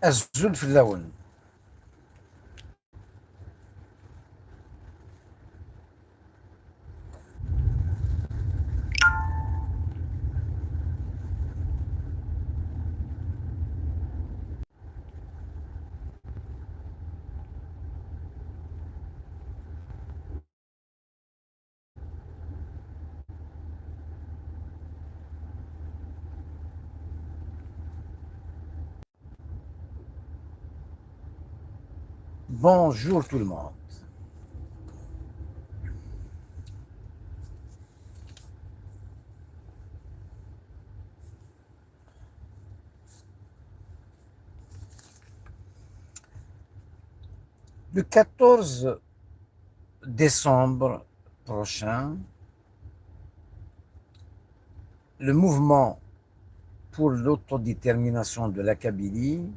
azul fell-awen. Bonjour tout le monde. Le 14 décembre prochain, le mouvement pour l'autodétermination de la Kabylie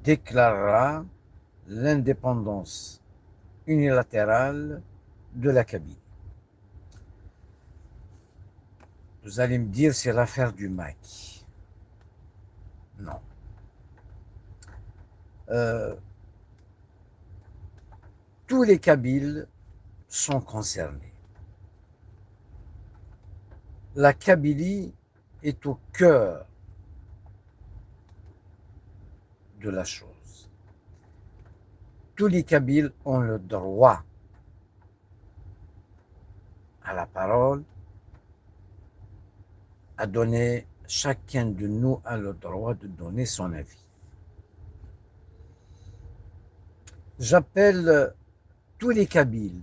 déclarera l'indépendance unilatérale de la Kabylie. Vous allez me dire, c'est l'affaire du Mac. Non. Tous les Kabyles sont concernés. La Kabylie est au cœur de la chose. Tous les Kabyles ont le droit à la parole, à donner, chacun de nous a le droit de donner son avis. J'appelle tous les Kabyles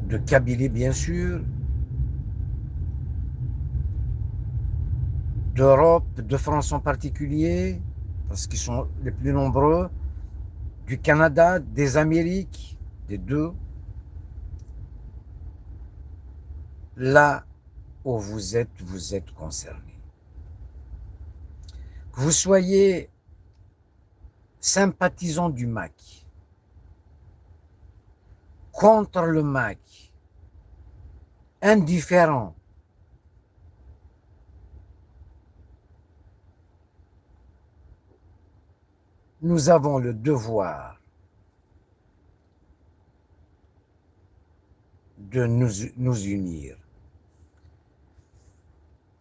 de Kabylie bien sûr, d'Europe, de France en particulier, parce qu'ils sont les plus nombreux, du Canada, des Amériques, des deux. Là où vous êtes concerné. Que vous soyez sympathisant du Mac, contre le Mac, indifférent, nous avons le devoir de nous unir.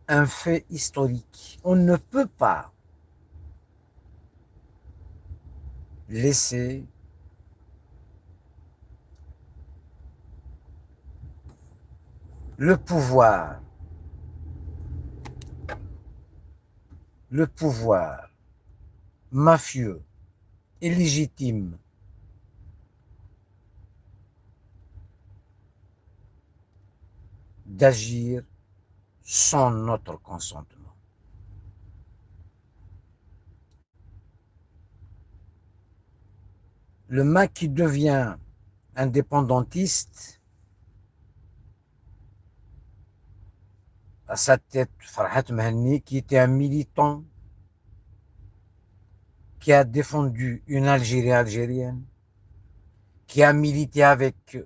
Un fait historique. On ne peut pas laisser le pouvoir mafieux, illégitime, d'agir sans notre consentement. Le Mac qui devient indépendantiste, à sa tête Farhat Mahanni, qui était un militant qui a défendu une Algérie algérienne, qui a milité avec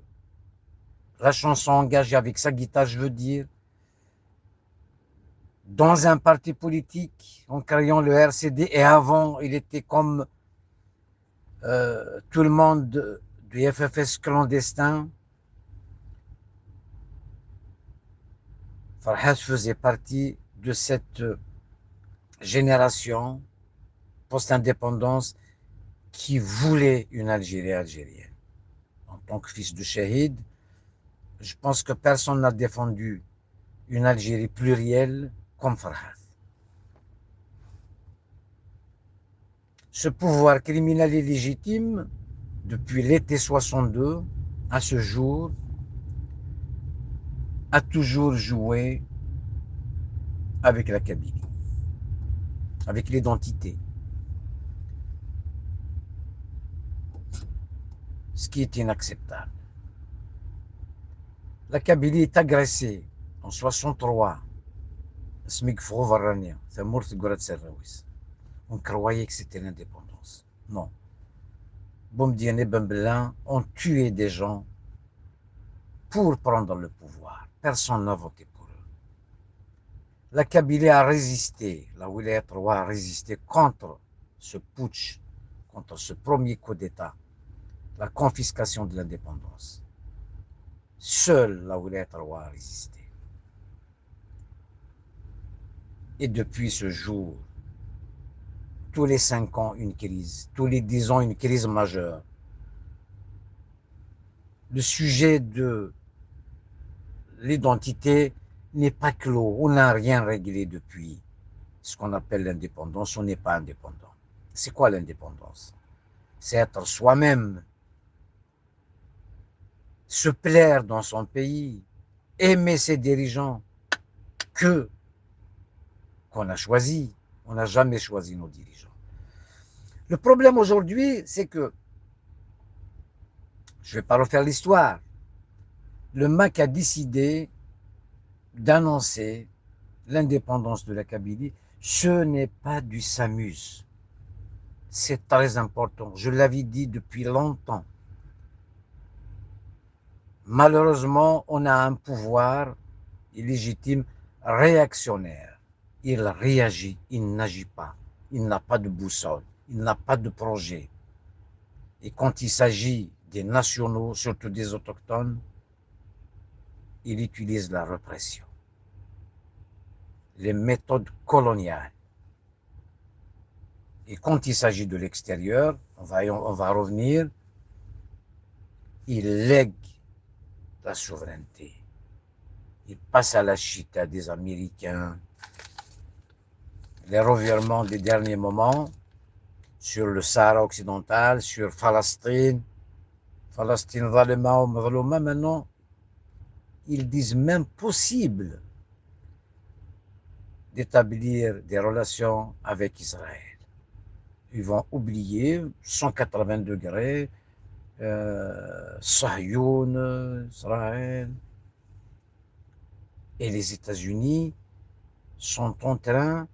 la chanson engagée, avec sa guitare, je veux dire, dans un parti politique, en créant le RCD, et avant, il était comme tout le monde du FFS clandestin. Farhat faisait partie de cette génération post-indépendance qui voulait une Algérie algérienne. En tant que fils de shahid, je pense que personne n'a défendu une Algérie plurielle comme Farhat. Ce pouvoir criminel et légitime, depuis l'été 62 à ce jour, a toujours joué avec la Kabylie, avec l'identité. Ce qui est inacceptable. La Kabylie est agressée en 63. On croyait que c'était l'indépendance. Non. Boumediene et Bembelin ont tué des gens pour prendre le pouvoir. Personne n'a voté pour eux. La Kabylie a résisté, la Wilayat 3 a résisté contre ce putsch, contre ce premier coup d'État, la confiscation de l'indépendance. Seule la Wilayat 3 a résisté. Et depuis ce jour, tous les 5 ans, une crise, tous les 10 ans, une crise majeure. Le sujet de l'identité n'est pas clos. On n'a rien réglé depuis ce qu'on appelle l'indépendance. On n'est pas indépendant. C'est quoi l'indépendance? C'est être soi-même, se plaire dans son pays, aimer ses dirigeants qu'on a choisi. On n'a jamais choisi nos dirigeants. Le problème aujourd'hui, c'est que, je ne vais pas refaire l'histoire, le MAC a décidé d'annoncer l'indépendance de la Kabylie. Ce n'est pas du s'amuse. C'est très important. Je l'avais dit depuis longtemps. Malheureusement, on a un pouvoir illégitime réactionnaire. Il réagit, il n'agit pas. Il n'a pas de boussole, il n'a pas de projet. Et quand il s'agit des nationaux, surtout des autochtones, il utilise la répression, les méthodes coloniales. Et quand il s'agit de l'extérieur, on va revenir, il lègue la souveraineté. Il passe à la chita des Américains. Les revirements des derniers moments sur le Sahara occidental, sur Palestine, Zalima ou Mazlouma, maintenant, ils disent même possible d'établir des relations avec Israël. Ils vont oublier 180 degrés, Sahyoun, Israël. Et les États-Unis sont en train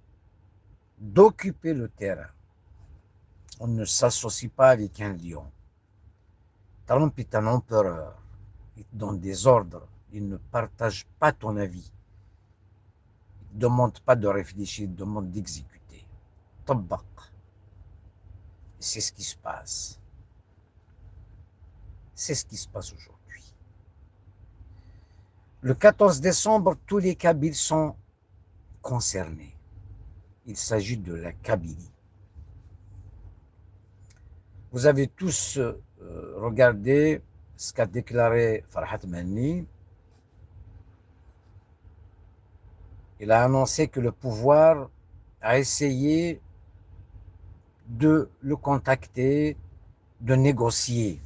d'occuper le terrain. On ne s'associe pas avec un lion. Trump est un empereur. Il donne des ordres. Il ne partage pas ton avis. Il ne demande pas de réfléchir, il demande d'exécuter. Tabbaq. C'est ce qui se passe. C'est ce qui se passe aujourd'hui. Le 14 décembre, tous les Kabyles sont concernés. Il s'agit de la Kabylie. Vous avez tous regardé ce qu'a déclaré Farhat Manni. Il a annoncé que le pouvoir a essayé de le contacter, de négocier.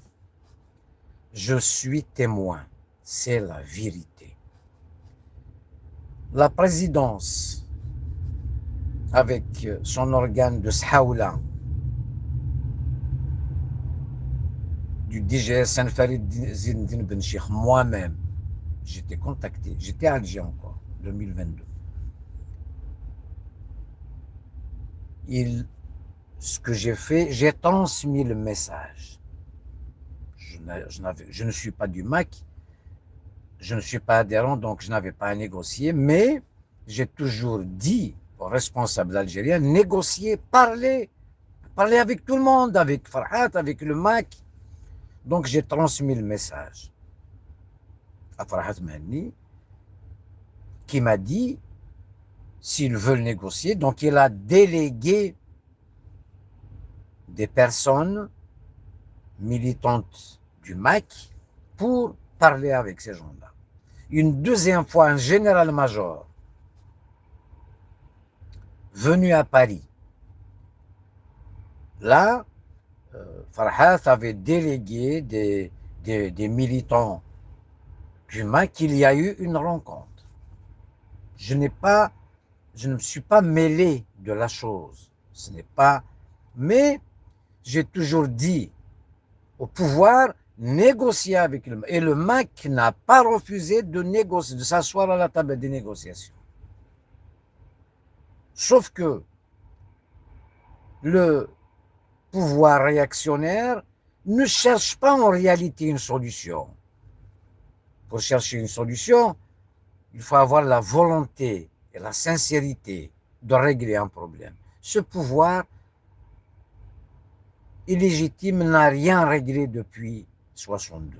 Je suis témoin, c'est la vérité. La présidence, avec son organe de Sahawla, du DGS Farid Zindine Ben Cheikh, moi-même, j'étais contacté, j'étais à Alger encore, 2022. Ce que j'ai fait, j'ai transmis le message. Je ne suis pas du MAC, je ne suis pas adhérent, donc je n'avais pas à négocier, mais j'ai toujours dit aux responsables algériens, négocier, parler avec tout le monde, avec Farhat, avec le MAC. Donc j'ai transmis le message à Farhat Manni, qui m'a dit, s'ils veulent négocier, donc il a délégué des personnes militantes du MAC pour parler avec ces gens-là. Une deuxième fois, un général-major venu à Paris. Là, Farhat avait délégué des militants du MAC. Il y a eu une rencontre. Je ne me suis pas mêlé de la chose. Ce n'est pas, mais j'ai toujours dit au pouvoir, négocier avec le MAC. Et le MAC n'a pas refusé de négocier, de s'asseoir à la table des négociations. Sauf que le pouvoir réactionnaire ne cherche pas en réalité une solution. pour chercher une solution, il faut avoir la volonté et la sincérité de régler un problème. Ce pouvoir illégitime n'a rien réglé depuis 1962.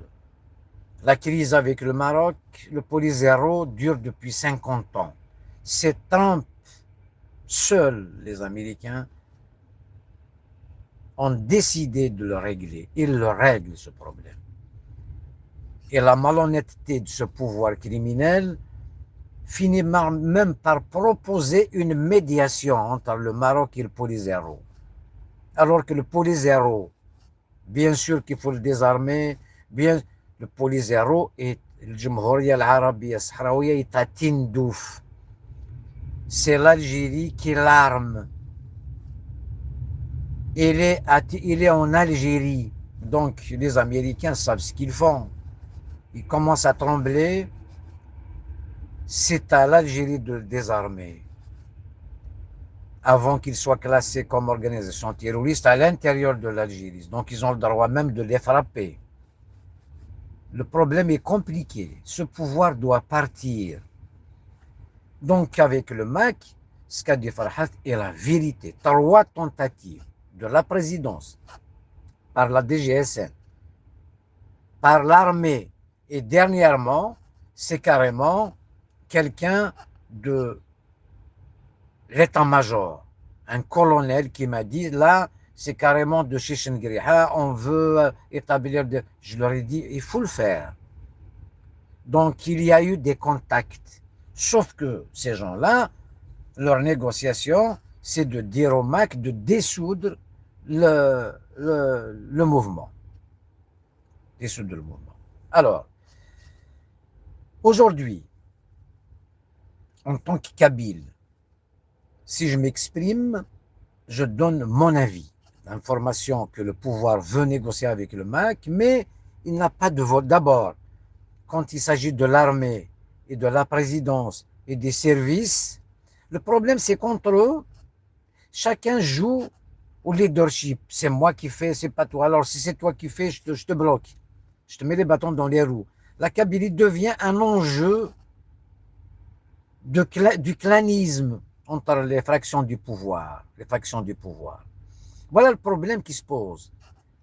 La crise avec le Maroc, le Polizero, dure depuis 50 ans. C'est Trump, seuls les Américains, ont décidé de le régler. Ils le règlent, ce problème. Et la malhonnêteté de ce pouvoir criminel finit même par proposer une médiation entre le Maroc et le Polizero. Alors que le Polizero, bien sûr qu'il faut le désarmer, bien le Polizero est الجمهورية العربية الصحراوية est à Tindouf. C'est l'Algérie qui l'arme. Il est en Algérie. Donc les Américains savent ce qu'ils font. Ils commencent à trembler. C'est à l'Algérie de le désarmer. Avant qu'il soit classé comme organisation terroriste à l'intérieur de l'Algérie. Donc ils ont le droit même de les frapper. Le problème est compliqué. Ce pouvoir doit partir. Donc avec le MAC, ce qu'a dit Farhat est la vérité. 3 tentatives de la présidence, par la DGSN, par l'armée, et dernièrement, c'est carrément quelqu'un de l'état-major, un colonel qui m'a dit, là, c'est carrément de Chichengrija, on veut établir de... Je leur ai dit, il faut le faire. Donc, il y a eu des contacts. Sauf que ces gens-là, leur négociation, c'est de dire au MAC de dissoudre le mouvement. Dissoudre le mouvement. Alors, aujourd'hui, en tant que Kabyle, si je m'exprime, je donne mon avis. L'information que le pouvoir veut négocier avec le MAC, mais il n'a pas de vote. D'abord, quand il s'agit de l'armée et de la présidence et des services, le problème c'est qu'entre eux, chacun joue au leadership. C'est moi qui fais, c'est pas toi. Alors si c'est toi qui fais, je te bloque. Je te mets les bâtons dans les roues. La Kabylie devient un enjeu du clanisme entre les fractions du pouvoir. Voilà le problème qui se pose.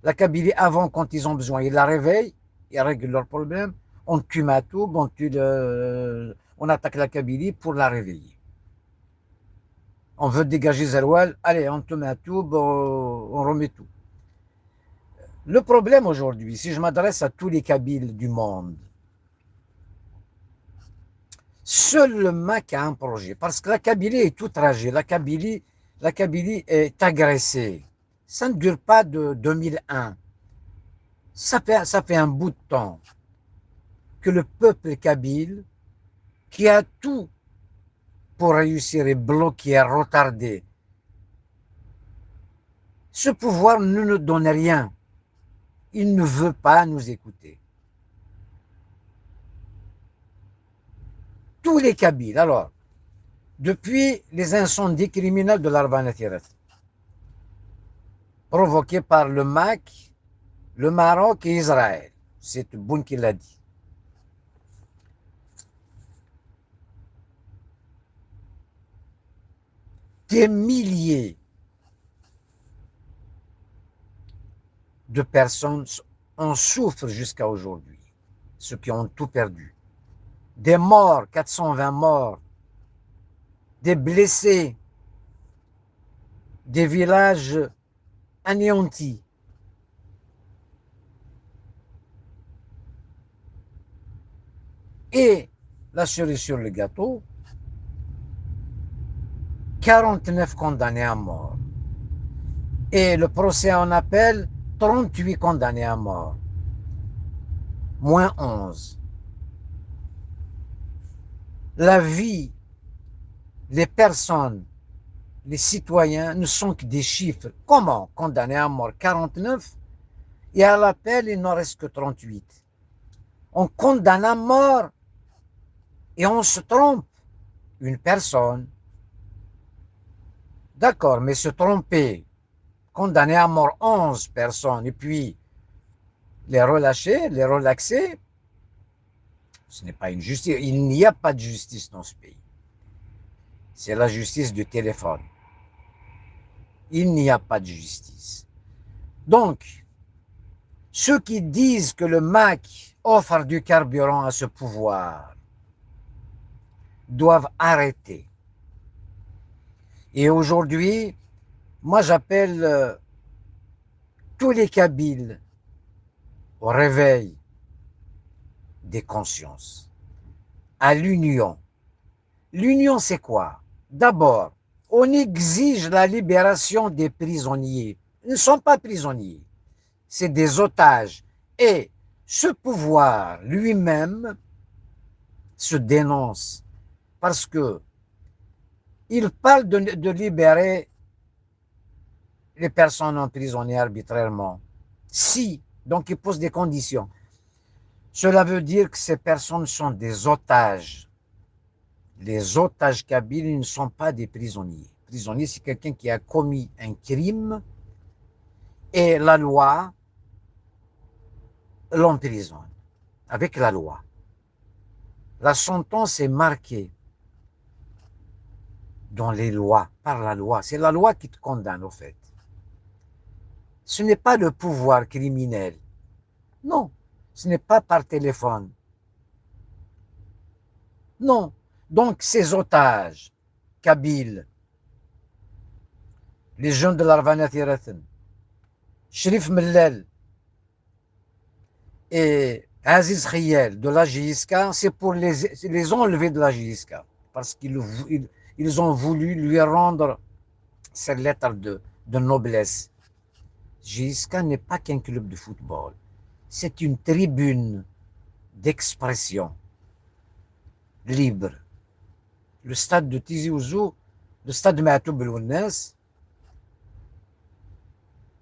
La Kabylie, avant, quand ils ont besoin, ils la réveillent, ils règlent leurs problèmes. On tue Matoub, on attaque la Kabylie pour la réveiller. On veut dégager Zeroual, allez, on tue Matoub, on remet tout. Le problème aujourd'hui, si je m'adresse à tous les Kabyles du monde, seul le MAC a un projet, parce que la Kabylie est outragée, la Kabylie est agressée. Ça ne dure pas de 2001. Ça fait un bout de temps que le peuple kabyle, qui a tout pour réussir et bloquer, retarder, ce pouvoir ne nous donne rien. Il ne veut pas nous écouter. Tous les Kabyles, alors, depuis les incendies criminels de l'Arvanatirat, provoqués par le MAC, le Maroc et Israël, c'est Boun qui l'a dit. Des milliers de personnes en souffrent jusqu'à aujourd'hui, ceux qui ont tout perdu. Des morts, 420 morts, des blessés, des villages anéantis. Et la cerise sur le gâteau, 49 condamnés à mort. Et le procès en appel, 38 condamnés à mort. Moins 11. La vie, les personnes, les citoyens ne sont que des chiffres. Comment condamnés à mort 49 et à l'appel il n'en reste que 38. On condamne à mort et on se trompe. Une personne. D'accord, mais se tromper, condamner à mort 11 personnes et puis les relâcher, les relaxer, Ce n'est pas une justice. Il n'y a pas de justice dans ce pays. C'est la justice du téléphone. Il n'y a pas de justice. Donc, ceux qui disent que le MAC offre du carburant à ce pouvoir doivent arrêter. Et aujourd'hui, moi j'appelle tous les Kabyles au réveil des consciences, à l'union. L'union, c'est quoi? D'abord, on exige la libération des prisonniers. Ils ne sont pas prisonniers, c'est des otages. Et ce pouvoir lui-même se dénonce parce que il parle de libérer les personnes emprisonnées arbitrairement. Si, donc il pose des conditions. Cela veut dire que ces personnes sont des otages. Les otages kabyles ne sont pas des prisonniers. Prisonnier, c'est quelqu'un qui a commis un crime et la loi l'emprisonne avec la loi. La sentence est marquée dans les lois, par la loi. C'est la loi qui te condamne, au fait. Ce n'est pas le pouvoir criminel. Non, ce n'est pas par téléphone. Non. Donc, ces otages, Kabyles, les jeunes de l'Arvanat Yaraten, Sherif Mellel et Aziz Khiyel de la JSK, c'est pour les enlever de la JSK. Parce qu'ils ont voulu lui rendre cette lettre de noblesse. JSK n'est pas qu'un club de football. C'est une tribune d'expression libre. Le stade de Tizi Ouzou, le stade de Ma'atoub Belounes,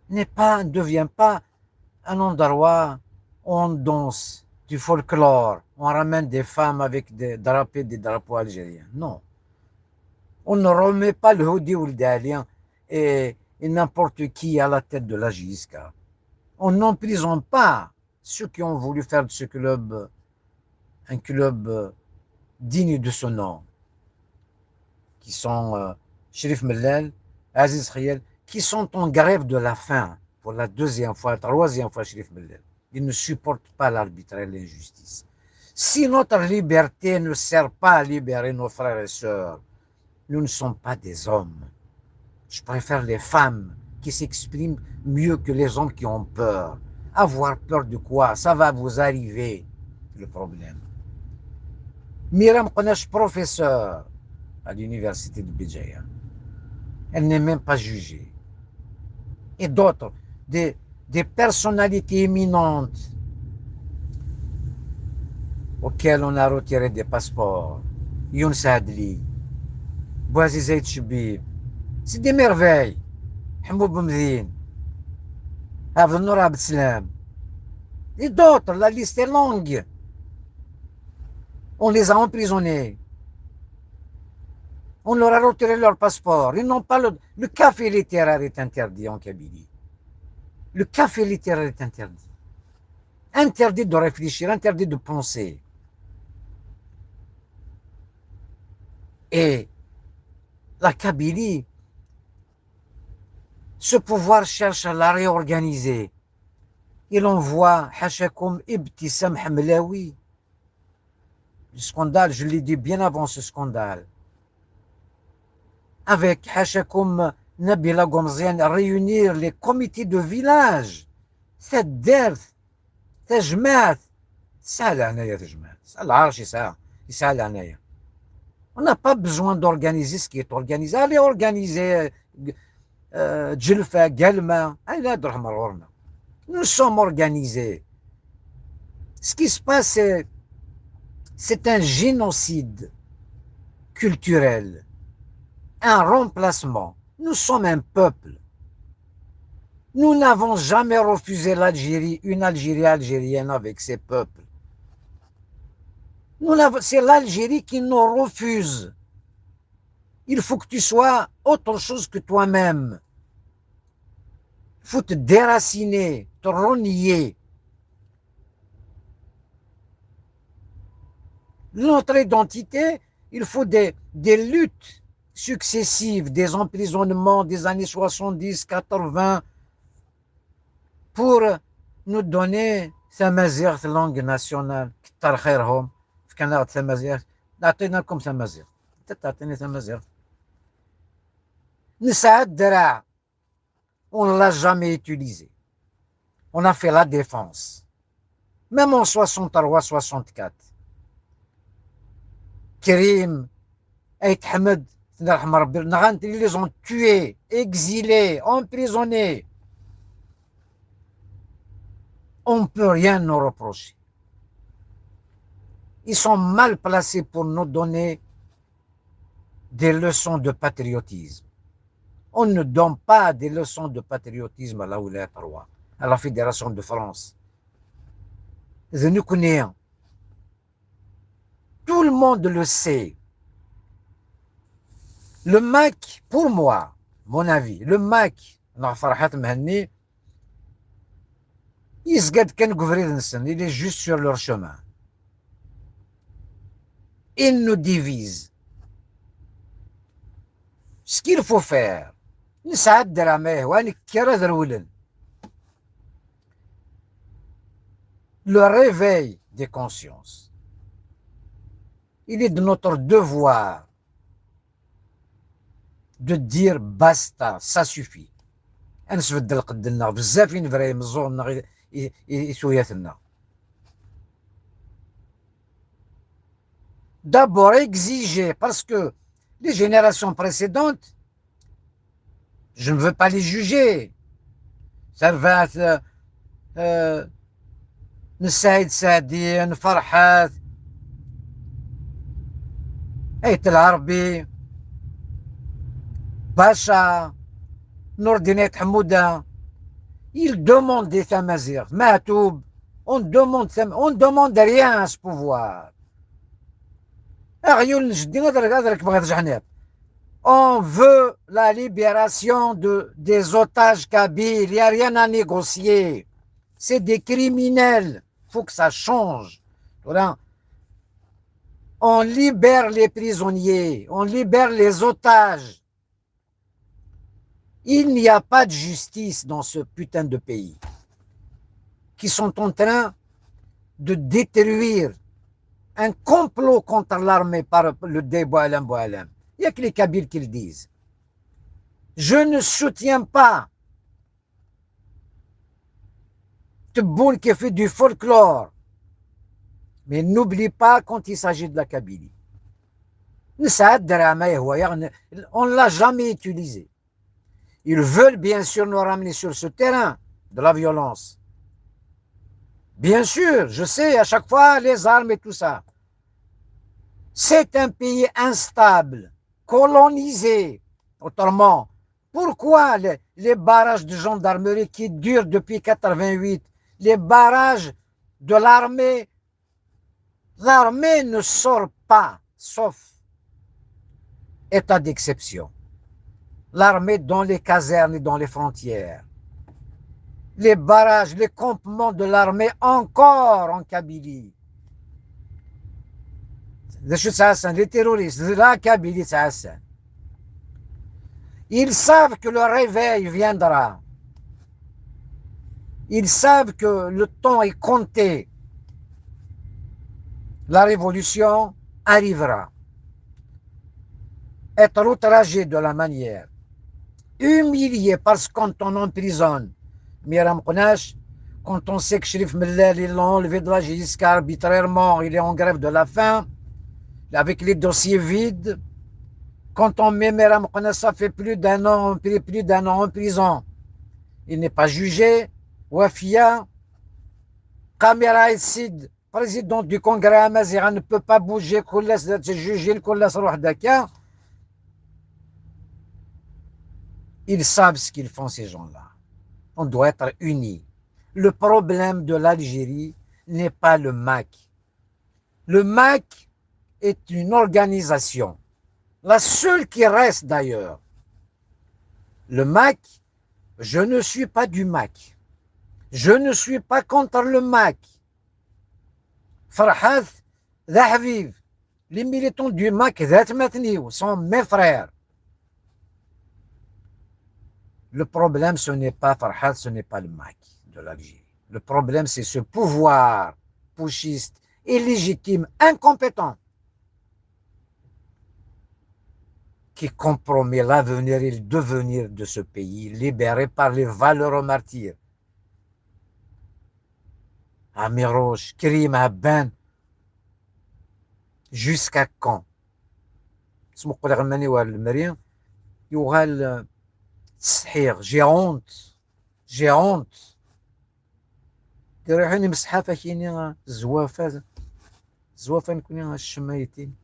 ne devient pas un endroit où on danse du folklore, on ramène des femmes avec des drapeaux algériens. Non. On ne remet pas le hoodie ou le dalien et n'importe qui à la tête de la JSK. On n'emprisonne pas ceux qui ont voulu faire de ce club un club digne de ce nom, qui sont Sherif Mellel, Aziz Khiyel, qui sont en grève de la faim pour la deuxième fois, la troisième fois, Sherif Mellel. Ils ne supportent pas l'arbitraire et l'injustice. Si notre liberté ne sert pas à libérer nos frères et sœurs, nous ne sommes pas des hommes. Je préfère les femmes qui s'expriment mieux que les hommes qui ont peur. Avoir peur de quoi? Ça va vous arriver, le problème. Myriam Konesh, professeur à l'université de Béjaïa, elle n'est même pas jugée. Et d'autres, des personnalités éminentes auxquelles on a retiré des passeports. Younes Adli, Bouaziz Chebib, c'est des merveilles. Hamoud Boumdine, Abdel Nour Abdeslam, et d'autres, la liste est longue. On les a emprisonnés. On leur a retiré leur passeport. Ils n'ont pas le café littéraire est interdit en Kabylie. Le café littéraire est interdit. Interdit de réfléchir, interdit de penser. Et la Kabylie, ce pouvoir cherche à la réorganiser. Il envoie Hachakoum Ibtissam Hamlaoui. Le scandale, je l'ai dit bien avant ce scandale. Avec Hachakoum Nabila Gomzian, réunir les comités de village. Cette derte, تجمعت سهل عناية تجمعت العرش يسهل عناية. On n'a pas besoin d'organiser ce qui est organisé. Allez organiser Djelfa, Galma. Nous sommes organisés. Ce qui se passe, c'est un génocide culturel, un remplacement. Nous sommes un peuple. Nous n'avons jamais refusé l'Algérie, une Algérie algérienne avec ses peuples. C'est l'Algérie qui nous refuse. Il faut que tu sois autre chose que toi-même. Il faut te déraciner, te renier. Notre identité, il faut des luttes successives, des emprisonnements des années 70, 80, pour nous donner Tamazight, langue nationale. كتر خيرهم كان ناخذ Tamazight. أعطيناكم Tamazight. أنت تعطيني Tamazight. نسعى الدراع. On ne l'a jamais utilisé. On a fait la défense. Même en 63, 64. Karim, Aït Ahmed, ils les ont tués, exilés, emprisonnés. On ne peut rien nous reprocher. Ils sont mal placés pour nous donner des leçons de patriotisme. On ne donne pas des leçons de patriotisme à la Oulaya Tarwa, à la Fédération de France. Nous connaissons. Tout le monde le sait. Le MAC, pour moi, mon avis, le MAC, il est juste sur leur chemin. Ils nous divisent. Ce qu'il faut faire, le réveil des consciences. Il est de notre devoir de dire basta, ça suffit. D'abord exiger, parce que les générations précédentes, je ne veux pas les juger. Servat, Nsaïd Saadin, Farhat, Aït El-Arbi, Bacha, Nourdinet Hamouda, ils demandent des Tamazighs, Matoub, on demande rien à ce pouvoir. On veut la libération des otages kabyles, il n'y a rien à négocier. C'est des criminels, il faut que ça change. Voilà. On libère les prisonniers, on libère les otages. Il n'y a pas de justice dans ce putain de pays qui sont en train de détruire un complot contre l'armée par le Boualem Boualem. Il n'y a que les Kabyles qui le disent. Je ne soutiens pas Tebboune qui fait du folklore. Mais n'oublie pas quand il s'agit de la Kabylie. On ne l'a jamais utilisé. Ils veulent bien sûr nous ramener sur ce terrain de la violence. Bien sûr, je sais, à chaque fois, les armes et tout ça. C'est un pays instable, colonisé. Autrement, pourquoi les barrages de gendarmerie qui durent depuis 88, les barrages de l'armée ne sort pas, sauf état d'exception. L'armée dans les casernes et dans les frontières. Les barrages, les campements de l'armée encore en Kabylie. Les terroristes, la Kabylie, ils savent que le réveil viendra. Ils savent que le temps est compté. La révolution arrivera. Être outragé de la manière, humilié parce que quand on emprisonne Miram Kounache, quand on sait que Cherif Mellal, ils l'ont enlevé de la Giscard arbitrairement, il est en grève de la faim, avec les dossiers vides, quand on met Miram Kounache, ça fait plus d'un an en prison. Il n'est pas jugé. Wafia, Kamera Essid, président du Congrès Amazigh, ne peut pas bouger, juger le Dakar. Ils savent ce qu'ils font, ces gens-là. On doit être unis. Le problème de l'Algérie n'est pas le MAC. Le MAC est une organisation, la seule qui reste d'ailleurs. Le MAC, je ne suis pas du MAC. Je ne suis pas contre le MAC. Farhat, Dahviv, Les militants du MAC sont mes frères. Le problème, ce n'est pas Farhad, ce n'est pas le MAC de l'Algérie. Le problème, c'est ce pouvoir putschiste, illégitime, incompétent, qui compromet l'avenir et le devenir de ce pays, libéré par les valeureux martyrs. Amiroche, Krim, Abban, jusqu'à quand? J'ai honte, j'ai honte. تريحوني مسحافة كيني زوافة نكوني الشمايتين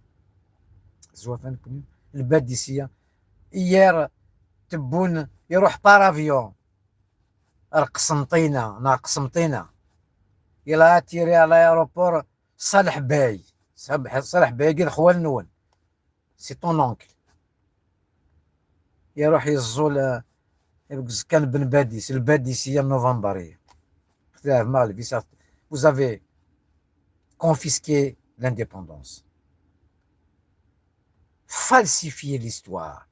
زوافة نكوني الباديسية إيار تبون يروح بارافيون قسمطينة إلا تيري على الايروبور صالح باي قد خوال نون سي طون اونكل يروح يزول كان بن باديس الباديسية نوفمبرية. Vous avez confisqué l'indépendance, falsifié l'histoire.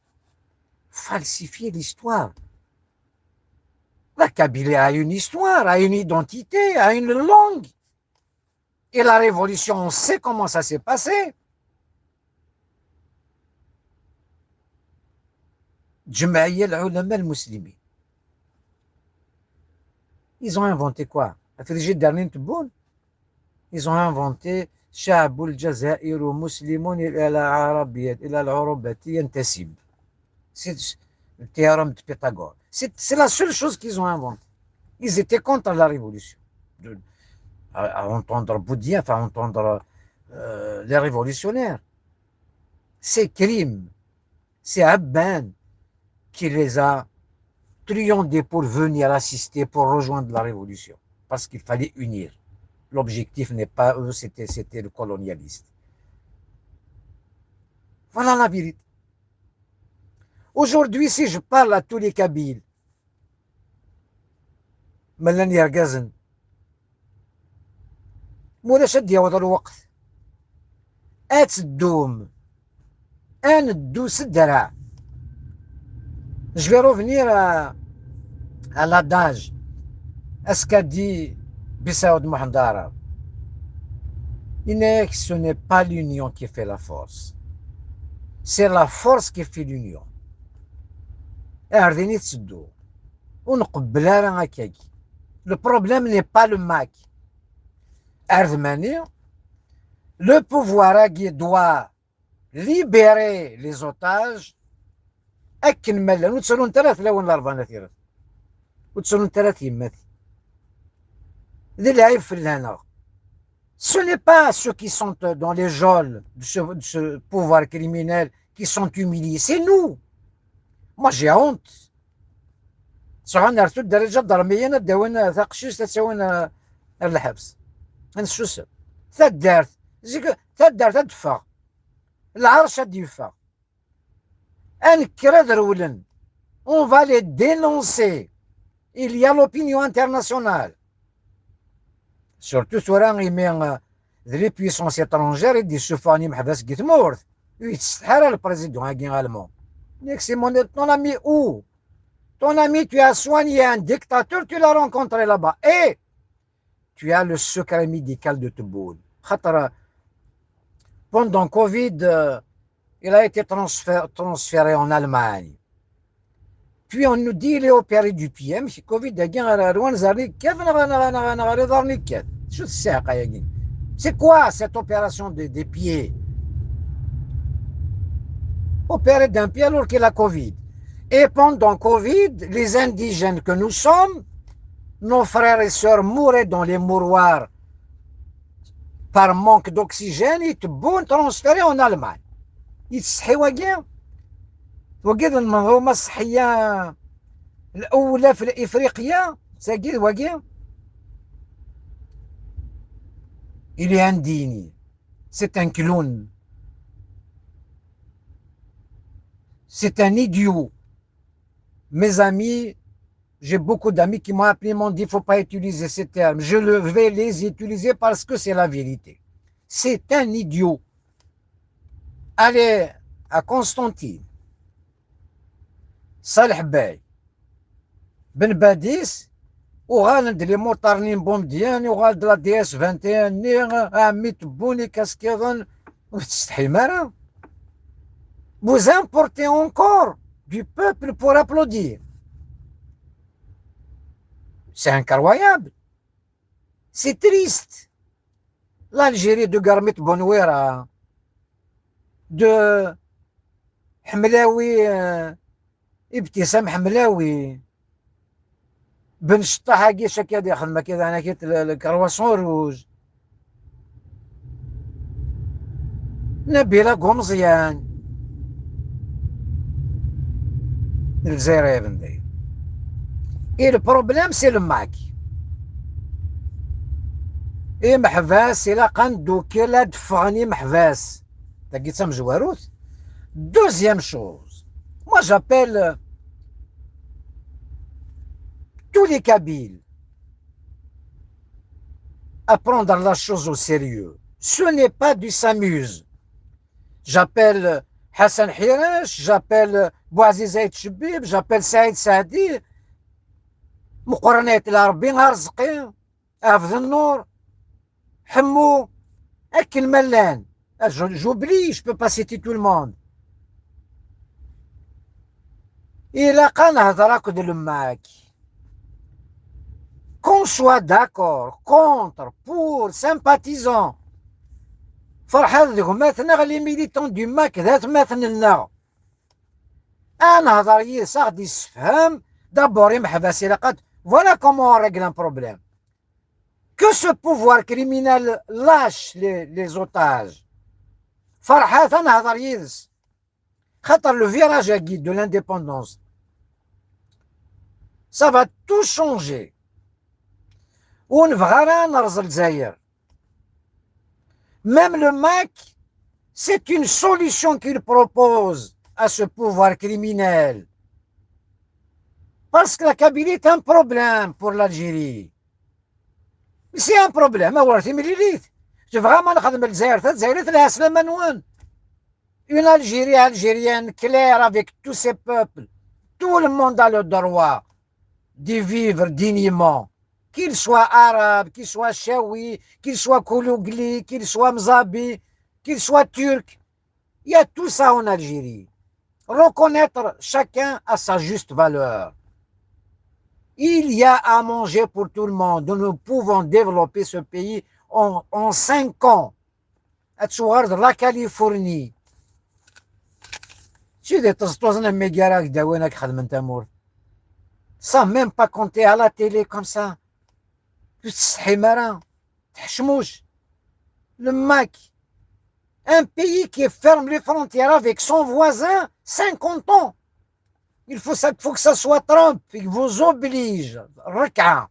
La Kabylie a une histoire, a une identité, a une langue. Et la révolution, on sait comment ça s'est passé. جمعية العلماء المسلمين. Ils ont inventé quoi? Ils ont inventé شعب الجزائر مسلم إلى العربية إلى العروبة ينتسب. C'est le théorème de Pythagore. C'est la seule chose qu'ils ont inventée. Ils étaient contre la révolution. À entendre Boudien, enfin entendre les révolutionnaires. C'est Krim, c'est Abban qui les a triandés pour venir assister, pour rejoindre la révolution. Parce qu'il fallait unir. L'objectif n'est pas eux, c'était le colonialiste. Voilà la vérité. Aujourd'hui, si je parle à tous les Kabyles, ملان يرقزن مولاش دياوض الوقت الدوم ندوس الدرع. Je vais revenir à l'adage, à ce qu'a dit Bissaoud Mohandara. Ce n'est pas l'union qui fait la force, c'est la force qui fait l'union. Le problème n'est pas le MAC. Le pouvoir doit libérer les otages. أكن ملا وتسولون ثلاث لون الأربعة ثيرات وتسولون ثلاث يماتي ذي العيب في الهنا. Ce n'est pas ceux qui sont dans les geôles de ce pouvoir criminel qui sont humiliés, c'est nous. Moi j'ai honte. صحنا رتو الدرجة الضرمية نداونا ثقشيش تساوينا الحبس. أنا شو سب تدارت تدفع العرش تدفع. On va les dénoncer. Il y a l'opinion internationale. Surtout sur les puissances étrangères et des chauffeurs محبس قيت مورت. يتستحر البريزيدون allemand. C'est ton ami où? Ton ami, tu as soigné un dictateur, tu l'as rencontré là-bas. Et tu as le secret médical de Tebboune. Pendant Covid, il a été transféré en Allemagne. Puis on nous dit qu'il est opéré du pied. Mais Covid, c'est quoi cette opération des pieds? Opéré d'un pied alors qu'il a Covid. Et pendant Covid, les indigènes que nous sommes, nos frères et sœurs mouraient dans les mouroirs par manque d'oxygène. Ils étaient transférés en Allemagne. يتصحي وكاع المنظومة الصحية الأولى في إفريقيا ساكي وكاع. Il est indigne. C'est un clown. C'est un idiot. Mes amis, j'ai beaucoup d'amis qui m'ont appelé, m'ont dit, il ne faut pas utiliser ces termes. Je vais les utiliser parce que c'est la vérité. C'est un idiot. aller à Constantine, Salih Bey, Ben Badis, وغالد لي موطارنين بومديان وغالد لا دي اس 21 نيغ عمي تبوني كاسكيضن وتستحي مارا. Vous importez encore du peuple pour applaudir. C'est incroyable. C'est triste. L'Algérie de Garmit Bonouera, de Hamlaoui, Ibtissam Hamlaoui, Ben Chtaha Shaka de Khalmakeda Nakit, le Carwasson Rouge, Nabila Gomzian, le Zerevende. Et le problème, c'est le MAC. Et Mahvas, il a quand Doukela de Fani Mahvas. T'as dit ça, Mjouarout? Deuxième chose, moi j'appelle tous les Kabyles à prendre la chose au sérieux. Ce n'est pas du s'amuse. J'appelle Hassan Hirash, j'appelle Bouaziz Aït Chebib, j'appelle Saïd Saadi, مقرنات العربين هرزقين حافظ النور حمو اكل ملان j'oublie, je peux pas citer tout le monde. إلا كان هضرك ديال معاك qu'on soit d'accord, contre, pour, sympathisant فرحات ديكم مثلا لي ميليتون دو ماك ذات مثلا انا هضر صاغ يسفهم دابور يمحبس إلا قد. Voilà comment on règle un problème. Que ce pouvoir criminel lâche les otages. Farhat Anhadar Yiz. Khatar le virage à guide de l'indépendance. Ça va tout changer. On verra Narzal Zahir. Même le MAC, c'est une solution qu'il propose à ce pouvoir criminel. Parce que la Kabylie est un problème pour l'Algérie. C'est un problème. C'est vraiment une Algérie algérienne claire avec tous ses peuples. Tout le monde a le droit de vivre dignement. Qu'il soit arabe, qu'il soit chaoui, qu'il soit koulougli, qu'il soit mzabi, qu'il soit turc. Il y a tout ça en Algérie. Reconnaître chacun à sa juste valeur. Il y a à manger pour tout le monde. Nous pouvons développer ce pays en 5 ans. De la Californie. Sans même pas compter à la télé comme ça. Le MAC. Un pays qui ferme les frontières avec son voisin 50 ans. Il faut que ça soit Trump qui vous oblige. Raka.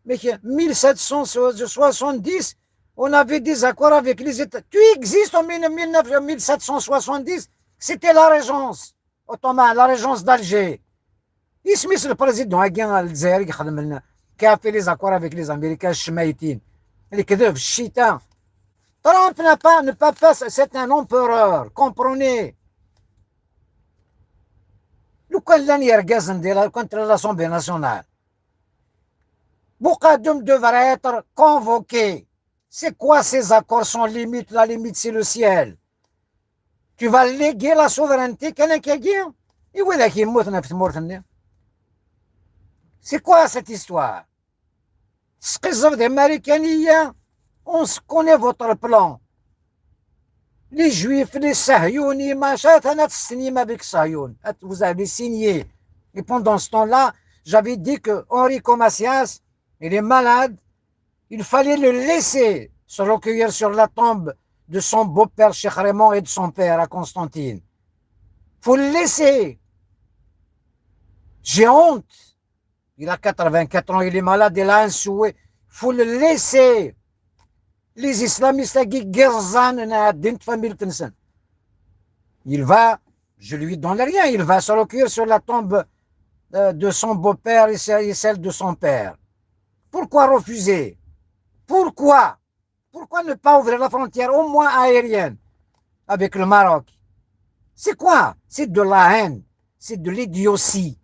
Mais 1770, on avait des accords avec les États. Tu existes en 1770, c'était la régence ottomane, la régence d'Alger. Ismis le président Algérie qui a fait les accords avec les Américains, Shmaïtine. Les Kedef, Chita. Trump ne peut pas, c'est un empereur, comprenez. لو كان لن يركز نديرها contre l'Assemblée nationale. Boukadoum devrait être convoqué. C'est quoi ces accords sans limite? La limite, c'est le ciel. Tu vas léguer la souveraineté quelqu'un qui a dit. C'est quoi cette histoire? Des Américains, on se connaît votre plan. Les Juifs, les Sahyouni, vous avez signé. Et pendant ce temps-là, j'avais dit que Enrico Macias, il est malade. Il fallait le laisser se recueillir sur la tombe de son beau-père Cheikh Raymond et de son père à Constantine. Il faut le laisser. J'ai honte. Il a 84 ans, il est malade, il a un souhait. Il faut le laisser. Les islamistes il va, je lui donne rien, il va se recueillir sur la tombe de son beau-père et celle de son père. Pourquoi refuser? Pourquoi? Pourquoi ne pas ouvrir la frontière, au moins aérienne, avec le Maroc? C'est quoi? C'est de la haine, c'est de l'idiotie.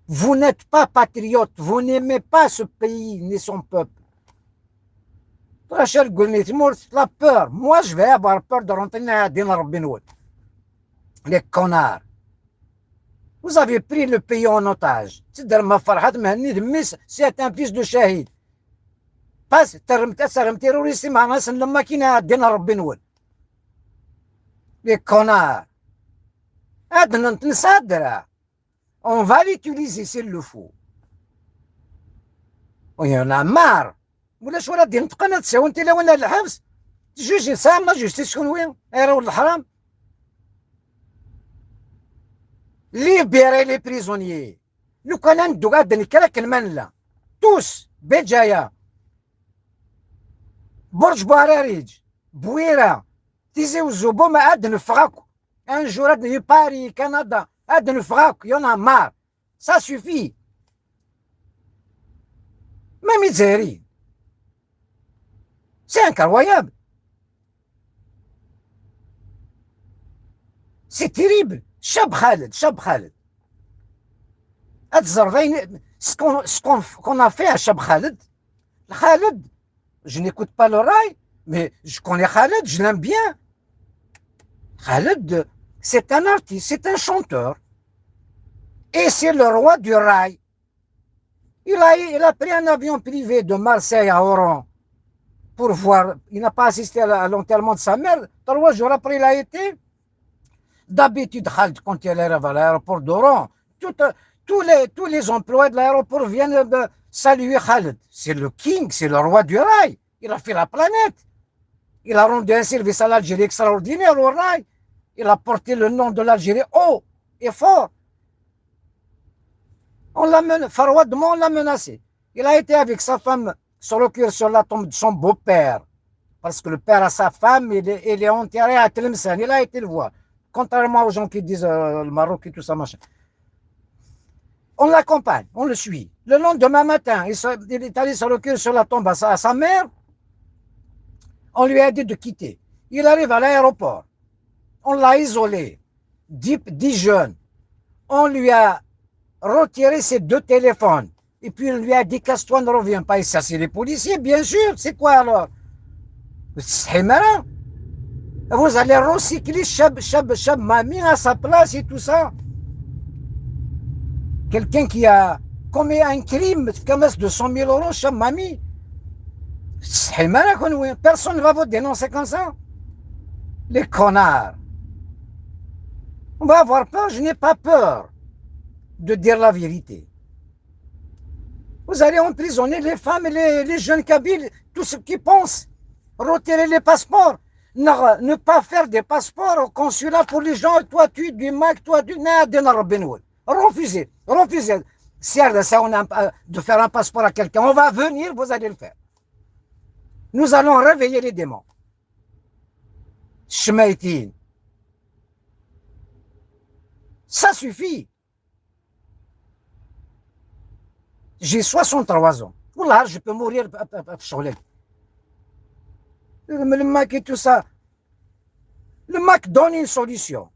Vous n'êtes pas patriote, vous n'aimez pas ce pays ni son peuple. Rachel Goulnitimour, la peur. Moi, je vais avoir peur de rentrer à Dinar Benoît. Les connards. Vous avez pris le pays en otage. C'est un fils de shahid. Passe, terroriste, les connards. On va l'utiliser s'il le faut. Il y en a marre. ولا شو راه دير نتقنى تساوي انت لا وانا الحبس جوج ساعه ما جوج شكون وين راه الحرام libérer les prisonniers لو كان ندو غاد نكرك المنلا توس بجايه برج باراريج بويره تيزي وزوبو ما عاد نفغاكو ان جور عاد باري كندا عاد نفغاكو يونا مار سا سوفي ما ميزاري. C'est incroyable. C'est terrible. Chab Khaled. Ce qu'on a fait à Chab Khaled, je n'écoute pas le rail, mais je connais Khaled, je l'aime bien. Khaled, c'est un artiste, c'est un chanteur. Et c'est le roi du rail. Il a pris un avion privé de Marseille à Oran. Pour voir, il n'a pas assisté à l'enterrement de sa mère. 3 jours après, il a été. D'habitude, quand il arrive à l'aéroport d'Oran, tous les employés de l'aéroport viennent saluer Khaled. C'est le king, c'est le roi du rail. Il a fait la planète. Il a rendu un service à l'Algérie extraordinaire au rail. Il a porté le nom de l'Algérie haut et fort. On l'a menacé. Il a été avec sa femme sur le cœur sur la tombe de son beau-père. Parce que le père a sa femme, il est enterré à Tlemcen. Il a été le voir. Contrairement aux gens qui disent le Maroc et tout ça, machin. On l'accompagne, on le suit. Le lendemain matin, il est allé sur le cœur sur la tombe à sa mère. On lui a dit de quitter. Il arrive à l'aéroport. On l'a isolé. 10 jeunes. On lui a retiré ses 2 téléphones. Et puis, il lui a dit, casse-toi, ne reviens pas. Et ça, c'est les policiers, bien sûr. C'est quoi alors? C'est marrant. Vous allez recycler Chab Mami à sa place et tout ça. Quelqu'un qui a commis un crime comme de 100 000 euros, Chab Mami. C'est marrant. Personne ne va vous dénoncer comme ça. Les connards. On va avoir peur. Je n'ai pas peur de dire la vérité. Vous allez emprisonner les femmes et les jeunes Kabyles, tous ceux qui pensent, retirer les passeports, ne pas faire des passeports au consulat pour les gens, toi tu du Mac, toi tu refusez, si on a de faire un passeport à quelqu'un, on va venir, vous allez le faire. Nous allons réveiller les démons. Shmaïtine. Ça suffit. J'ai 63 ans. Oula, je peux mourir. Le Mac et tout ça. Le Mac donne une solution.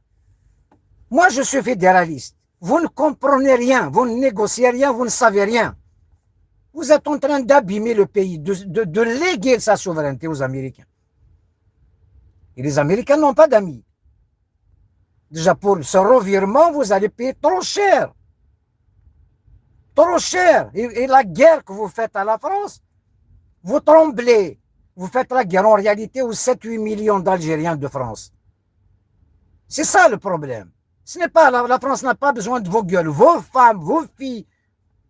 Moi, je suis fédéraliste. Vous ne comprenez rien, vous ne négociez rien, vous ne savez rien. Vous êtes en train d'abîmer le pays, de léguer sa souveraineté aux Américains. Et les Américains n'ont pas d'amis. Déjà, pour ce revirement, vous allez payer trop cher. Trop cher. Et la guerre que vous faites à la France, vous tremblez. Vous faites la guerre en réalité aux 7-8 millions d'Algériens de France. C'est ça le problème. Ce n'est pas, la France n'a pas besoin de vos gueules. Vos femmes, vos filles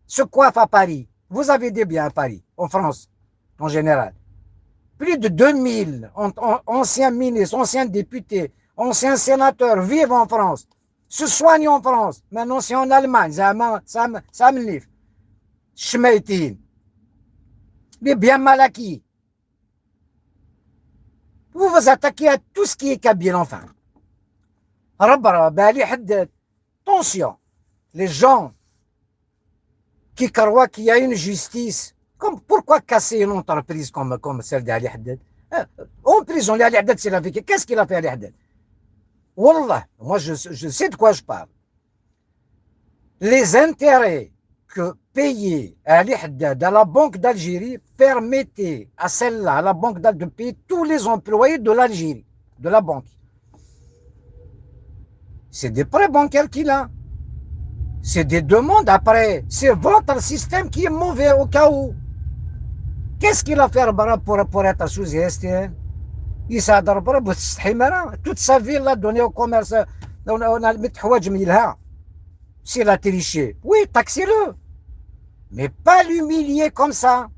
se coiffent à Paris. Vous avez des biens à Paris, en France, en général. Plus de 2000 anciens ministres, anciens députés, anciens sénateurs vivent en France, se soignent en France. Maintenant, c'est en Allemagne. Samnif, Schmeitine, les biens mal acquis. Vous vous attaquez à tout ce qui est kabyle, enfin. Attention, les gens qui croient qu'il y a une justice, Pourquoi casser une entreprise comme celle d'Ali Haddad? En prison, Ali Haddad, c'est la vie. Qu'est-ce qu'il a fait Ali Haddad? Wallah, moi je sais de quoi je parle. Les intérêts que payait Ali Haddad à la Banque d'Algérie permettaient à celle-là, à la Banque d'Algérie, de payer tous les employés de l'Algérie, de la banque. C'est des prêts bancaires qu'il a. C'est des demandes après. C'est votre système qui est mauvais au cas où. Qu'est-ce qu'il a fait pour être sous ISTN? Il s'est toute sa vie l'a donné au commerce. On a mis s'il a triché, oui, taxez-le. Mais pas l'humilier comme ça.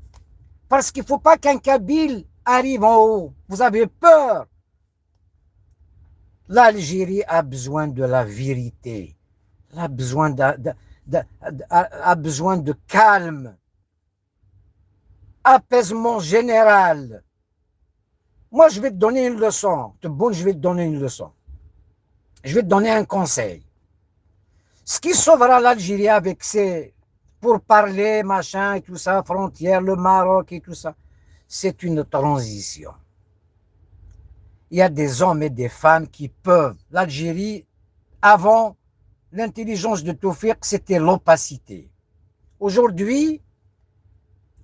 Parce qu'il ne faut pas qu'un Kabyle arrive en haut. Vous avez peur. L'Algérie a besoin de la vérité. Elle a besoin de calme. Apaisement général. Moi, je vais te donner une leçon. Bon, je vais te donner une leçon. Je vais te donner un conseil. Ce qui sauvera l'Algérie avec ses pour parler, machin et tout ça, frontières, le Maroc et tout ça, c'est une transition. Il y a des hommes et des femmes qui peuvent. L'Algérie, avant l'intelligence de Toufik, c'était l'opacité. Aujourd'hui,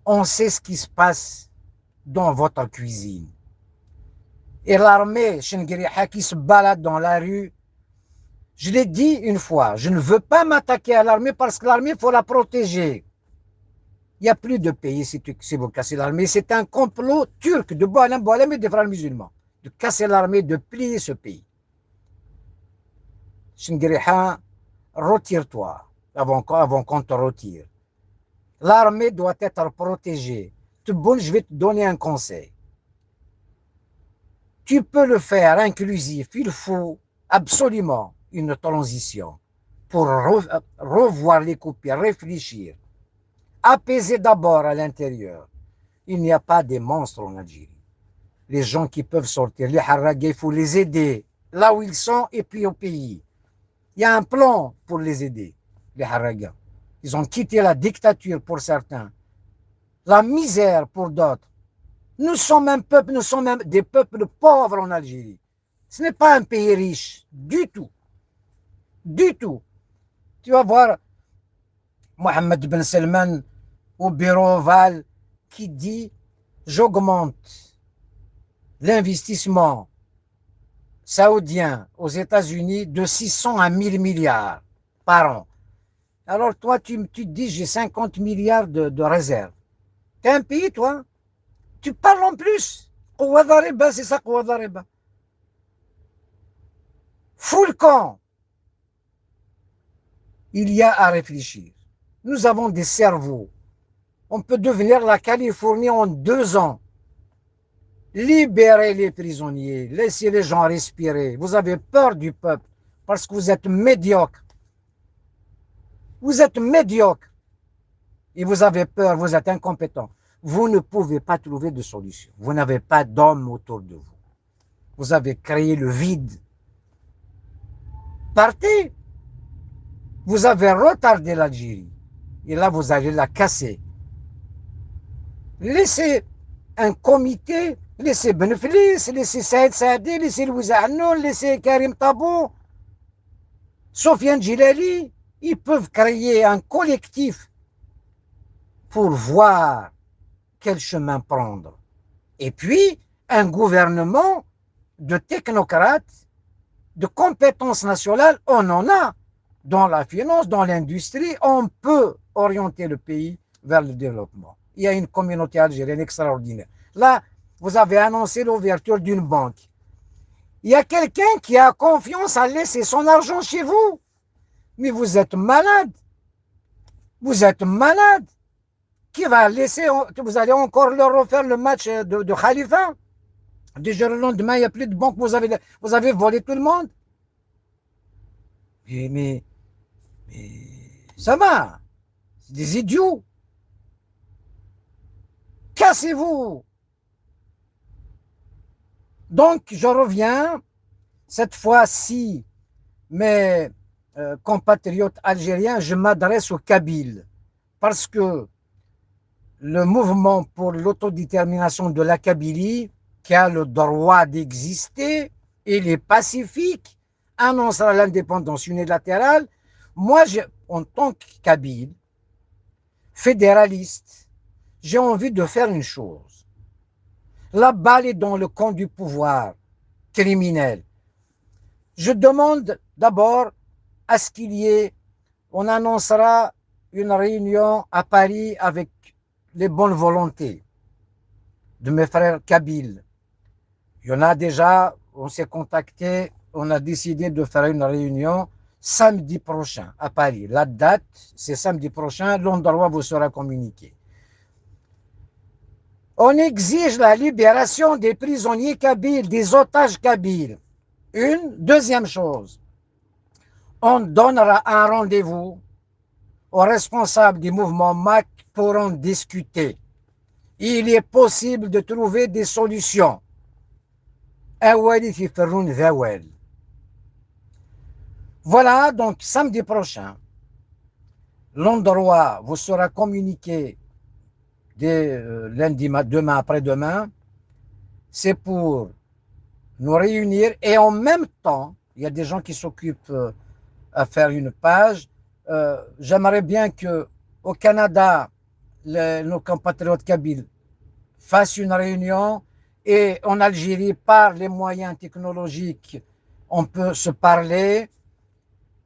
on sait ce qui se passe dans votre cuisine. Et l'armée Chengueriha qui se balade dans la rue, je l'ai dit une fois, je ne veux pas m'attaquer à l'armée parce que l'armée, il faut la protéger. Il n'y a plus de pays si vous cassez l'armée. C'est un complot turc de Boalem et des frères musulmans de casser l'armée, de plier ce pays. Chengueriha, retire-toi avant qu'on te retire. L'armée doit être protégée. Bon, je vais te donner un conseil. Tu peux le faire inclusif. Il faut absolument une transition pour revoir les coupures, réfléchir, apaiser d'abord à l'intérieur. Il n'y a pas de monstres en Algérie. Les gens qui peuvent sortir, les Harraga, il faut les aider là où ils sont et puis au pays. Il y a un plan pour les aider, les Harraga. Ils ont quitté la dictature pour certains, la misère pour d'autres. Nous sommes un peuple, nous sommes même des peuples pauvres en Algérie. Ce n'est pas un pays riche, du tout. Du tout. Tu vas voir Mohamed Ben Salman au bureau Oval qui dit j'augmente l'investissement saoudien aux États-Unis de 600 à 1000 milliards par an. Alors toi, tu te dis j'ai 50 milliards de réserves. T'es un pays, toi. Tu parles en plus. C'est ça, full camp. Il y a à réfléchir. Nous avons des cerveaux. On peut devenir la Californie en 2 ans. Libérez les prisonniers. Laissez les gens respirer. Vous avez peur du peuple parce que vous êtes médiocre. Vous êtes médiocre. Et vous avez peur, vous êtes incompétent. Vous ne pouvez pas trouver de solution. Vous n'avez pas d'hommes autour de vous. Vous avez créé le vide. Partez. Vous avez retardé l'Algérie. Et là, vous allez la casser. Laissez un comité, laissez Benflis, laissez Saïd Saadi, laissez Louis Ahnoun, laissez Karim Tabou, Sofiane Djilali. Ils peuvent créer un collectif pour voir quel chemin prendre. Et puis, un gouvernement de technocrates, de compétences nationales, on en a. Dans la finance, dans l'industrie, on peut orienter le pays vers le développement. Il y a une communauté algérienne extraordinaire. Là, vous avez annoncé l'ouverture d'une banque. Il y a quelqu'un qui a confiance à laisser son argent chez vous. Mais vous êtes malade. Vous êtes malade. Qui va laisser, vous allez encore leur refaire le match de Khalifa. Déjà le lendemain, il n'y a plus de banque, vous avez volé tout le monde. Mais ça va. C'est des idiots. Cassez-vous. Donc, je reviens, cette fois-ci, mes compatriotes algériens, je m'adresse aux Kabyles. Parce que le mouvement pour l'autodétermination de la Kabylie, qui a le droit d'exister, il est pacifique, annoncera l'indépendance unilatérale. Moi, en tant que Kabyle, fédéraliste, j'ai envie de faire une chose. La balle est dans le camp du pouvoir criminel. Je demande d'abord à ce qu'il y ait, on annoncera une réunion à Paris avec les bonnes volontés de mes frères kabyles. Il y en a déjà, on s'est contacté, on a décidé de faire une réunion samedi prochain à Paris. La date, c'est samedi prochain, l'endroit vous sera communiqué. On exige la libération des prisonniers kabyles, des otages kabyles. Deuxième chose, on donnera un rendez-vous aux responsables du mouvement MAC pour en discuter. Il est possible de trouver des solutions. Voilà, donc samedi prochain, l'endroit vous sera communiqué dès lundi, demain, après-demain. C'est pour nous réunir et en même temps, il y a des gens qui s'occupent à faire une page. J'aimerais bien que au Canada, nos compatriotes kabyles fassent une réunion et en Algérie, par les moyens technologiques, on peut se parler.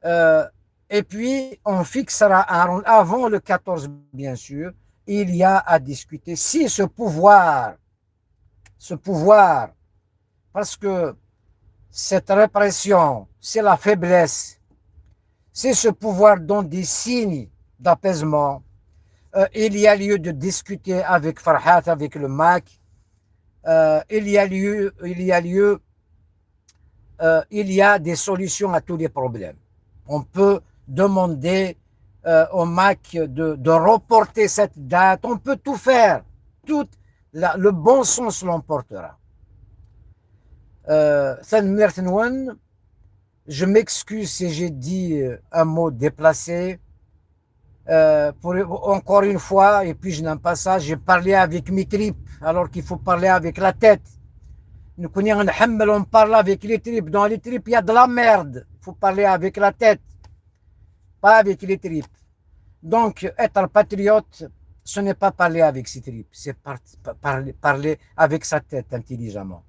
Et puis, on fixera avant le 14, bien sûr, il y a à discuter si ce pouvoir, parce que cette répression, c'est la faiblesse, si ce pouvoir donne des signes d'apaisement, il y a lieu de discuter avec Farhat, avec le MAC, il y a des solutions à tous les problèmes. On peut demander au MAC de reporter cette date, on peut tout faire, le bon sens l'emportera. Je m'excuse si j'ai dit un mot déplacé. Encore une fois, et puis je n'aime pas ça, j'ai parlé avec mes tripes, alors qu'il faut parler avec la tête. On parle avec les tripes. Dans les tripes, il y a de la merde. Il faut parler avec la tête, pas avec les tripes. Donc, être patriote, ce n'est pas parler avec ses tripes, c'est parler avec sa tête intelligemment.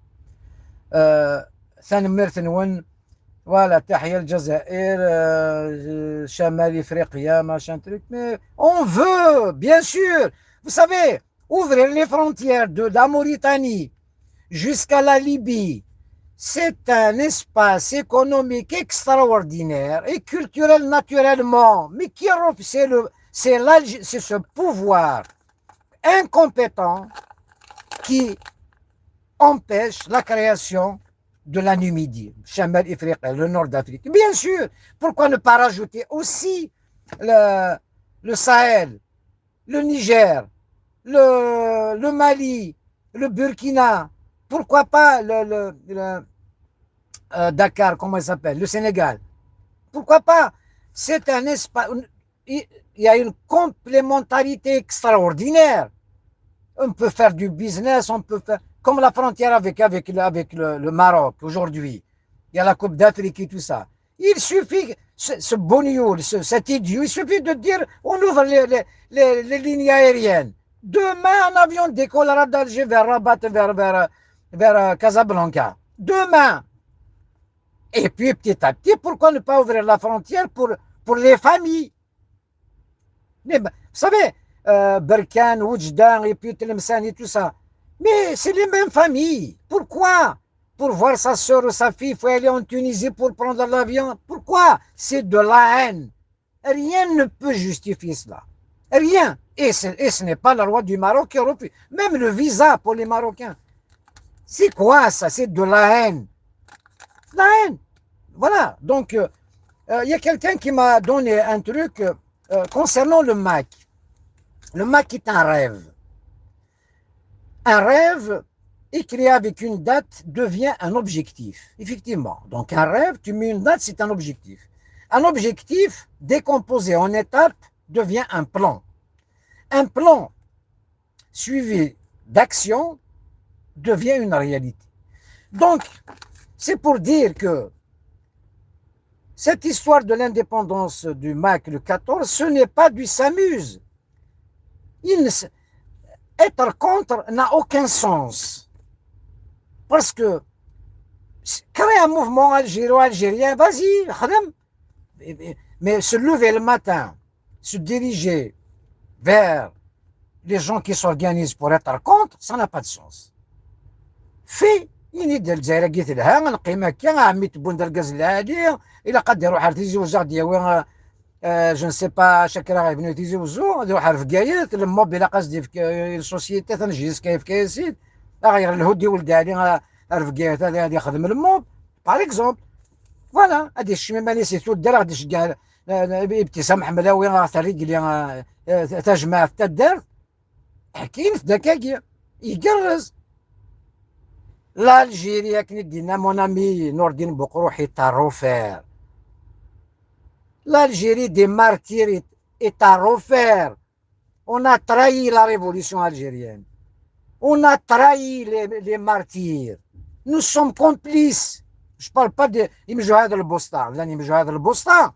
Voilà, Tahia Jazair, Chamal Ifriqiya, machin truc. Mais on veut, bien sûr, vous savez, ouvrir les frontières de la Mauritanie jusqu'à la Libye. C'est un espace économique extraordinaire et culturel naturellement. Mais c'est ce pouvoir incompétent qui empêche la création de la Numidie, Chamal Ifriqiya, le nord d'Afrique. Bien sûr, pourquoi ne pas rajouter aussi le Sahel, le Niger, le Mali, le Burkina, pourquoi pas Dakar, comment il s'appelle, le Sénégal. Pourquoi pas? C'est un espace, il y a une complémentarité extraordinaire. On peut faire du business, on peut faire comme la frontière avec le Maroc aujourd'hui. Il y a la Coupe d'Afrique et tout ça. Il suffit, ce bonioul, cet idiot, il suffit de dire on ouvre les lignes aériennes. Demain, un avion décollera d'Alger vers Rabat, vers Casablanca. Demain. Et puis, petit à petit, pourquoi ne pas ouvrir la frontière pour les familles? Mais, vous savez, Berkane, Oujdan, et puis Tlemcen et tout ça. Mais c'est les mêmes familles. Pourquoi? Pour voir sa soeur ou sa fille, il faut aller en Tunisie pour prendre l'avion. Pourquoi? C'est de la haine. Rien ne peut justifier cela. Rien. Et ce n'est pas la loi du Maroc qui refuse. Même le visa pour les Marocains. C'est quoi ça? C'est de la haine. La haine. Voilà. Donc, il y a quelqu'un qui m'a donné un truc concernant le MAC. Le MAC est un rêve. Un rêve écrit avec une date devient un objectif. Effectivement. Donc, un rêve, tu mets une date, c'est un objectif. Un objectif décomposé en étapes devient un plan. Un plan suivi d'action, devient une réalité. Donc, c'est pour dire que cette histoire de l'indépendance du MAC le 14, ce n'est pas du s'amuse. Être contre n'a aucun sens. Parce que créer un mouvement algérien, vas-y, mais se lever le matin, se diriger vers les gens qui s'organisent pour être contre, ça n'a pas de sens. في ديال الجزائر قلت لها غنقيم هكا عمي تبون دار الغاز العالي الا قد يروح تيزوج ديال جو نسي با شكرا غيبنيو تيزوجو يروح رفقايات لما بلا قصدي في السوسيتي تنجيز كيف كيسيد غير الهودي ولد علي رفقايات هذا يخدم الموب باغ اكزومبل فوالا هادي الشميمه اللي سيتو دار غادي تشكى ابتسام حملاوي غتريق تجمع في الدار حكيم في دكاكيا يقرز l'Algérie qui dit mon ami Nordine Bokro est à refaire. L'Algérie des martyrs est à refaire. On a trahi la révolution algérienne. On a trahi les martyrs. Nous sommes complices. Je ne parle pas de Imjouad al-Bostan. Là, Imjouad al-Bostan.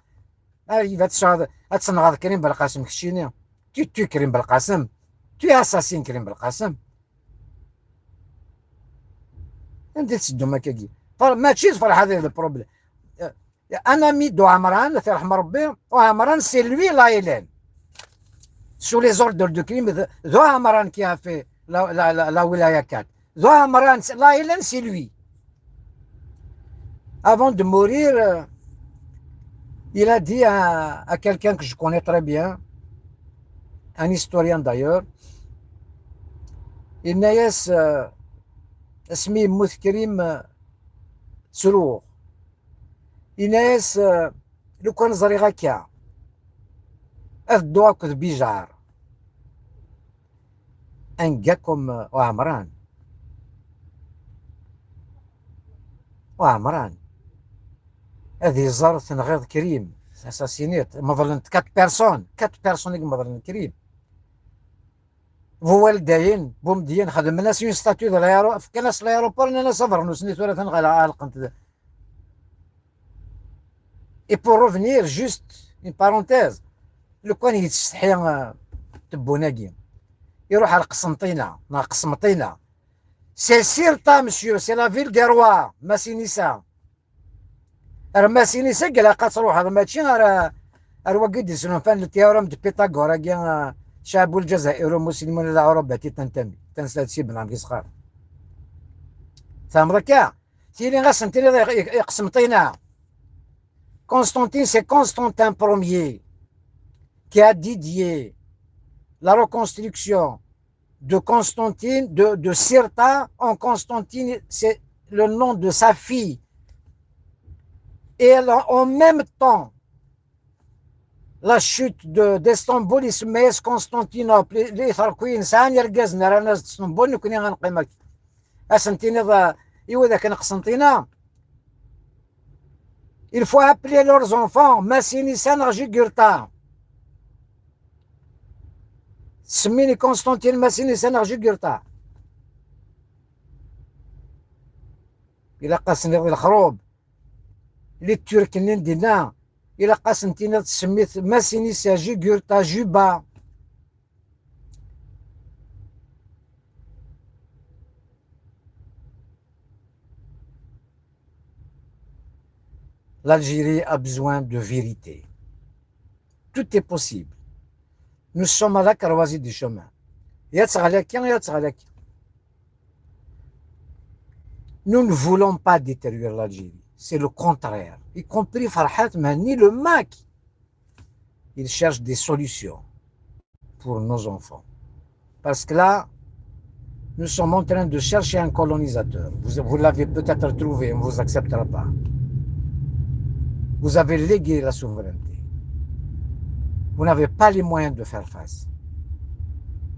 Il va te dire Karim Belkacem Kchini. Tu tues Karim Belkacem. Tu assassines Karim Belkacem. انت تسدو مكاكي ماشي تفرح هذا البروبليم انا ميدو عمران الله يرحم ربي وعمران سي لوي لايلان سو لي زوردر دو كريم ذو عمران كي في لا ولايه 4 ذو عمران لايلان سي لوي avant de mourir il a dit à quelqu'un que je connais très bien un historien d'ailleurs il نايس اسمي يموت كريم تسروغ إناس لو كان زري غاكا أذدو كذ بيجار أنقاكم وعمران هذه زارت نغيض كريم اساسينيت مظلنت 4 بيرسون مظلن كريم والدين بومديين خدم الناس يون ستاتيو ديال الايرو في كناس الايروبور انا صبر نسنيت ولا تنغال علقنت اي بور ريفينير جوست اون بارونتيز لو كان يتستحي تبوناكي يروح على قسنطينه قسمطينه سي سيرتا مسيو سي لا فيل دي روا ماسينيسا ماسينيسا قال تروح هذا ماشي راه وقد يسنون فان التيورم دو بيتاغورا كاع شعب الجزائر مسلمون الى اوروبا تنتمي تنسى شي بنعم كي صغار فهم كاع تيلي غاسن تيلي يقسمطينا Constantine, c'est Constantin Ier qui a dédié la reconstruction de Constantine, de Cirta en Constantine, c'est le nom de sa fille. Et en même temps, la chute d'Istanbul, il se met Constantinople, les Tharquin, ça n'y a rien, n'a rien d'Istanbul, nous connaissons un peu. Asantine, il y a Constantine. Il faut appeler leurs enfants Massinisan Arjigurta. سميني كونستانتين ماسينيسان Arjigurta. إلا قاسني الخروب اللي التركنين دينا إلا قاسنتينا تسميت ماسينيسان Arjigurta جوبا. L'Algérie a besoin de vérité. Tout est possible. Nous sommes à la croisée du chemin. Nous ne voulons pas détruire l'Algérie. C'est le contraire. Y compris Farhat Mahni, le MAC. Il cherche des solutions pour nos enfants. Parce que là, nous sommes en train de chercher un colonisateur. Vous l'avez peut-être trouvé, on ne vous acceptera pas. Vous avez légué la souveraineté. Vous n'avez pas les moyens de faire face.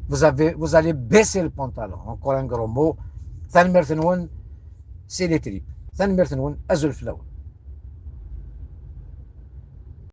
Vous allez baisser le pantalon. Encore un gros mot. C'est les tripes.